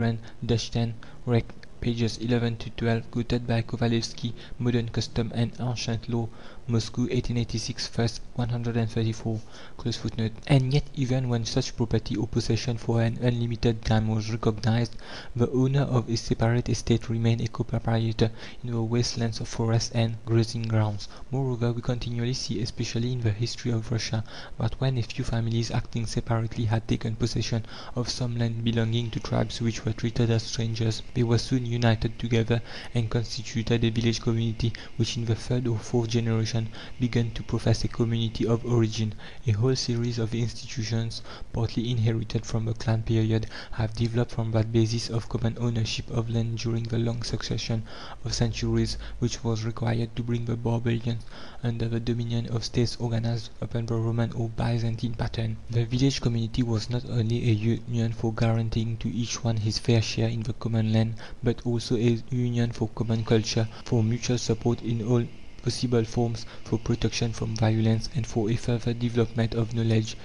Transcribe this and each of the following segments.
Buren, Dushtan, Rec. Pages 11 to 12, quoted by Kovalevsky, Modern Custom and Ancient Law, Moscow, 1886, first 134. Close footnote. And yet, even when such property or possession for an unlimited time was recognized, the owner of a separate estate remained a co-proprietor in the wastelands of forests and grazing grounds. Moreover, we continually see, especially in the history of Russia, that when a few families acting separately had taken possession of some land belonging to tribes which were treated as strangers, they were soon united together and constituted a village community, which in the third or fourth generation began to profess a community of origin. A whole series of institutions, partly inherited from the clan period, have developed from that basis of common ownership of land during the long succession of centuries which was required to bring the barbarians under the dominion of states organized upon the Roman or Byzantine pattern. The village community was not only a union for guaranteeing to each one his fair share in the common land, but also a union for common culture, for mutual support in all possible forms, for protection from violence, and for a further development of knowledge,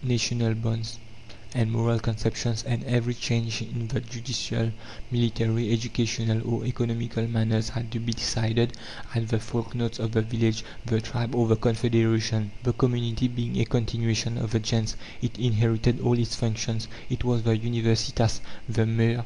national bonds, and moral conceptions, and every change in the judicial, military, educational, or economical manners had to be decided at the folknotes of the village, the tribe, or the confederation. The community being a continuation of the gens, it inherited all its functions. It was the universitas, the mer,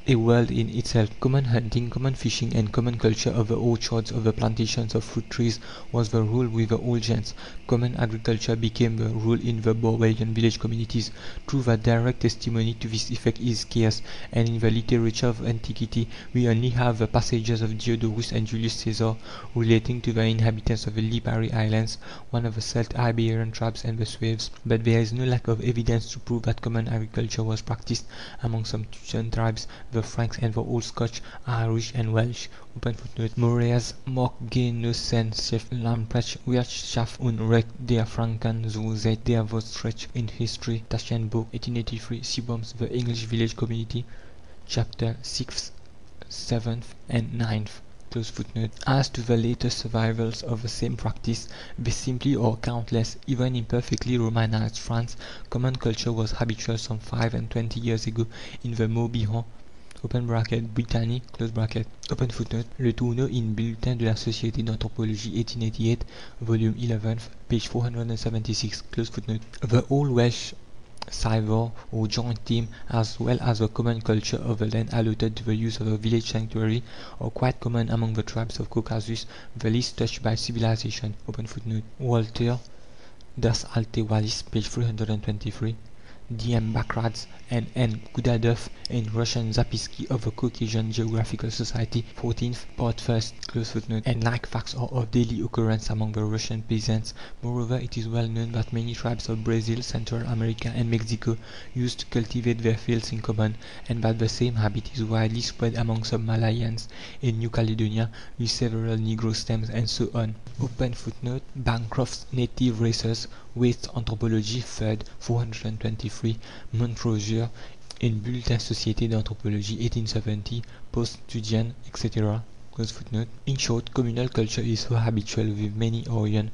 a world in itself. Common hunting, common fishing, and common culture of the orchards, of the plantations of fruit trees was the rule with the old gens. Common agriculture became the rule in the barbarian village communities. True that direct testimony to this effect is scarce, and in the literature of antiquity we only have the passages of Diodorus and Julius Caesar relating to the inhabitants of the Lipari Islands, one of the Celt-Iberian tribes, and the Swaves. But there is no lack of evidence to prove that common agriculture was practiced among some Teuton tribes, the Franks and the Old Scotch, Irish and Welsh. Moreas mag Genossenschaft Lamprecht Wirtschaft und Recht der Franken so seit der Vostrecht in History, Taschenbuch, 1883, Siboms, The English Village Community, Chapter 6th, 7th and 9th. As to the later survivals of the same practice, they simply are countless. Even in perfectly Romanized France, common culture was habitual some 25 years ago in the Morbihan (Britannie), Le Tourneau in Bulletin de la Société d'Anthropologie 1888, volume 11, page 476. The Old Welsh Civil or joint team, as well as the common culture of the land allotted to the use of a village sanctuary, are quite common among the tribes of Caucasus, the least touched by civilization. Walter Das Alte Wallis, page 323. D.M. Bakrads and N. Kudadov in Russian Zapiski of the Caucasian Geographical Society, 14th, part 1st, and like facts are of daily occurrence among the Russian peasants. Moreover, it is well known that many tribes of Brazil, Central America, and Mexico used to cultivate their fields in common, and that the same habit is widely spread among some Malayans in New Caledonia, with several Negro stems, and so on. Bancroft's Native Races, Waste Anthropology, 3rd, 423, Montrosier, in Bulletin Société d'Anthropologie 1870, Post-Studian, etc. In short, communal culture is so habitual with many Aryan,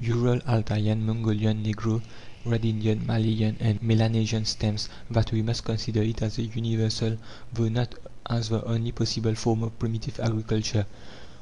Ural, Altayan, Mongolian, Negro, Red Indian, Malayan, and Melanesian stems that we must consider it as a universal, though not as the only possible form of primitive agriculture.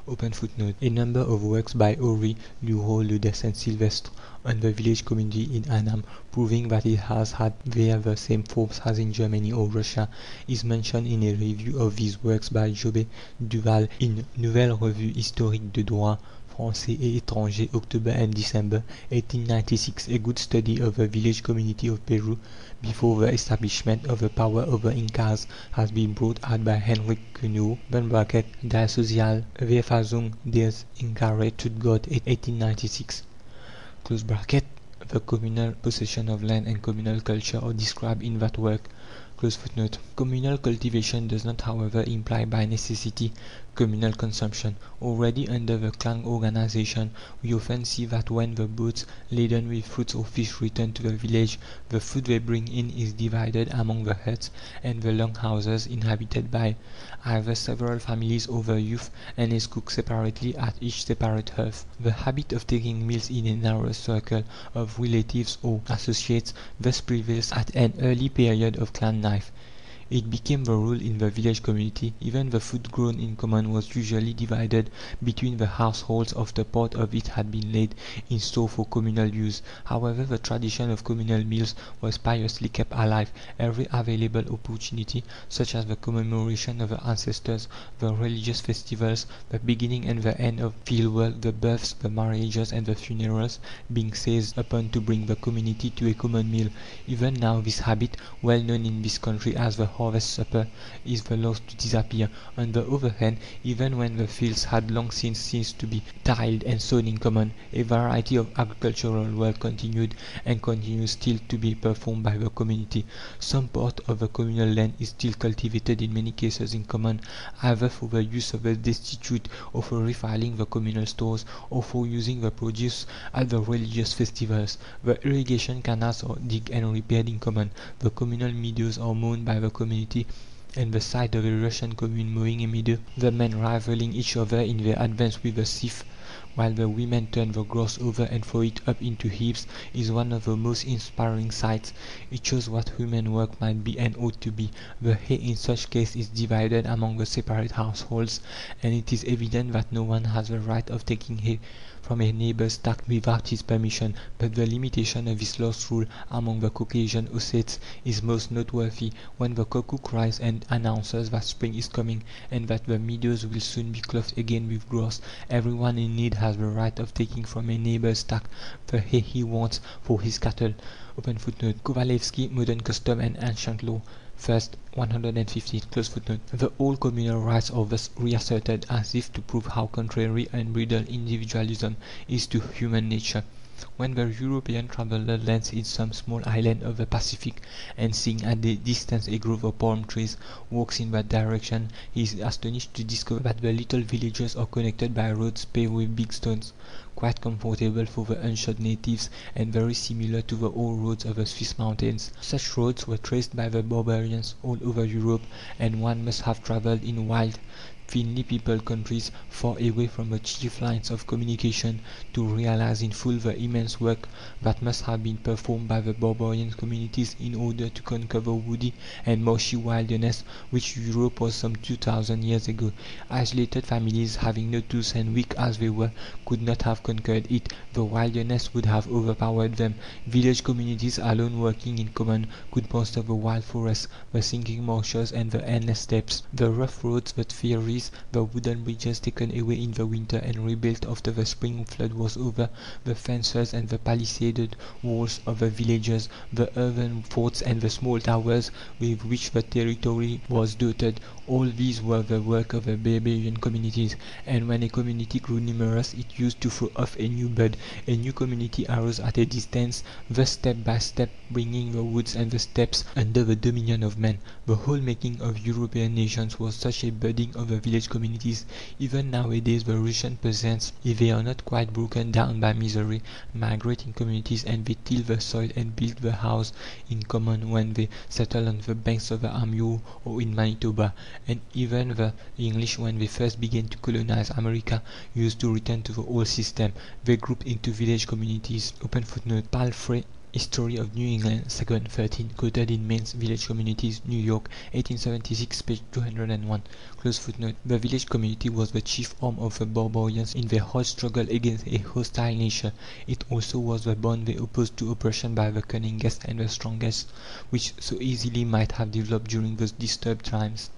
A number of works by Horry, Lureau, Lodès, and Sylvestre on the village community in Annam, proving that it has had there the same forms as in Germany or Russia, is mentioned in a review of these works by Jobé Duval in Nouvelle Revue Historique de Droit Français et Étranger, October and December 1896, a good study of the village community of Peru before the establishment of the power over Incas has been brought out by Henrik Cuno (Die Soziale Verfassung des Inkaret Stuttgart 1896). The communal possession of land and communal culture are described in that work. Communal cultivation does not, however, imply by necessity communal consumption. Already under the clan organization, we often see that when the boats laden with fruits or fish return to the village, the food they bring in is divided among the huts and the long houses inhabited by either several families or the youth, and is cooked separately at each separate hearth. The habit of taking meals in a narrow circle of relatives or associates thus prevails at an early period of clan life. It became the rule in the village community. Even the food grown in common was usually divided between the households after part of it had been laid in store for communal use. However, the tradition of communal meals was piously kept alive. Every available opportunity, such as the commemoration of the ancestors, the religious festivals, the beginning and the end of field work, the births, the marriages, and the funerals, being seized upon to bring the community to a common meal. Even now this habit, well known in this country as the harvest supper, is the last to disappear. On the other hand, even when the fields had long since ceased to be tilled and sown in common, a variety of agricultural work continued and continues still to be performed by the community. Some part of the communal land is still cultivated in many cases in common, either for the use of the destitute or for refilling the communal stores or for using the produce at the religious festivals. The irrigation canals are digged and repaired in common. The communal meadows are mown by the community and the sight of a Russian commune mowing a meadow, the men rivaling each other in their advance with the sieve, while the women turn the grass over and throw it up into heaps, is one of the most inspiring sights. It shows what human work might be and ought to be. The hay in such case is divided among the separate households, and it is evident that no one has the right of taking hay from a neighbor's stack without his permission. But the limitation of this last rule among the Caucasian Ossetes is most noteworthy. When the cuckoo cries and announces that spring is coming and that the meadows will soon be clothed again with grass, everyone in need has the right of taking from a neighbor's stack the hay he wants for his cattle. Kovalevsky, Modern Custom and Ancient Law. First, 150. The old communal rights are thus reasserted, as if to prove how contrary unbridled individualism is to human nature. When the European traveller lands in some small island of the Pacific, and seeing at a distance a grove of palm trees, walks in that direction, he is astonished to discover that the little villages are connected by roads paved with big stones, quite comfortable for the unshod natives, and very similar to the old roads of the Swiss mountains. Such roads were traced by the barbarians all over Europe, and one must have travelled in wild, thinly peopled countries, far away from the chief lines of communication, to realize in full the immense work that must have been performed by the barbarian communities in order to conquer the woody and marshy wilderness which Europe was some 2000 years ago. Isolated families, having no tools and weak as they were, could not have conquered it. The wilderness would have overpowered them. Village communities alone working in common could master the wild forests, the sinking marshes, and the endless steppes. The rough roads, the ferries, the wooden bridges taken away in the winter and rebuilt after the spring flood was over, the fences and the palisaded walls of the villages, the earthen forts and the small towers with which the territory was dotted, all these were the work of the barbarian communities, and when a community grew numerous it used to throw off a new bud. A new community arose at a distance, thus step by step bringing the woods and the steppes under the dominion of men. The whole making of European nations was such a budding of the village communities. Even nowadays the Russian peasants, if they are not quite broken down by misery, migrate in communities, and they till the soil and build the house in common when they settle on the banks of the Amur or in Manitoba. And even the English, when they first began to colonize America, used to return to the old system. They grouped into village communities. Palfrey, History of New England, 2nd, 13, quoted in Maine's Village Communities, New York, 1876, page 201. The village community was the chief arm of the barbarians in their hard struggle against a hostile nation. It also was the bond they opposed to oppression by the cunningest and the strongest, which so easily might have developed during those disturbed times.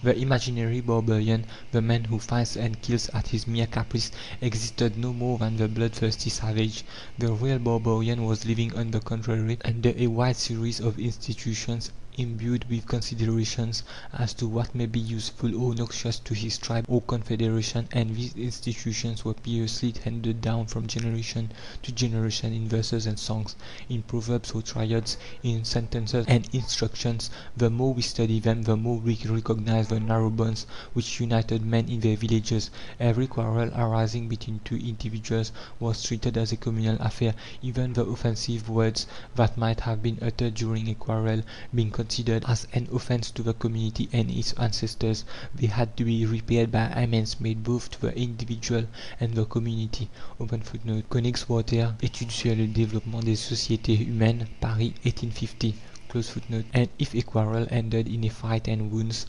The imaginary barbarian, the man who finds and kills at his mere caprice, existed no more than the bloodthirsty savage. The real barbarian was living, on the contrary, under a wide series of institutions imbued with considerations as to what may be useful or noxious to his tribe or confederation, and these institutions were piously handed down from generation to generation in verses and songs, in proverbs or triads, in sentences and instructions. The more we study them, the more we recognize the narrow bonds which united men in their villages. Every quarrel arising between two individuals was treated as a communal affair, even the offensive words that might have been uttered during a quarrel being considered as an offense to the community and its ancestors. They had to be repaired by amends made both to the individual and the community. Königswarter, Études sur le développement des sociétés humaines, Paris, 1850. And if a quarrel ended in a fight and wounds,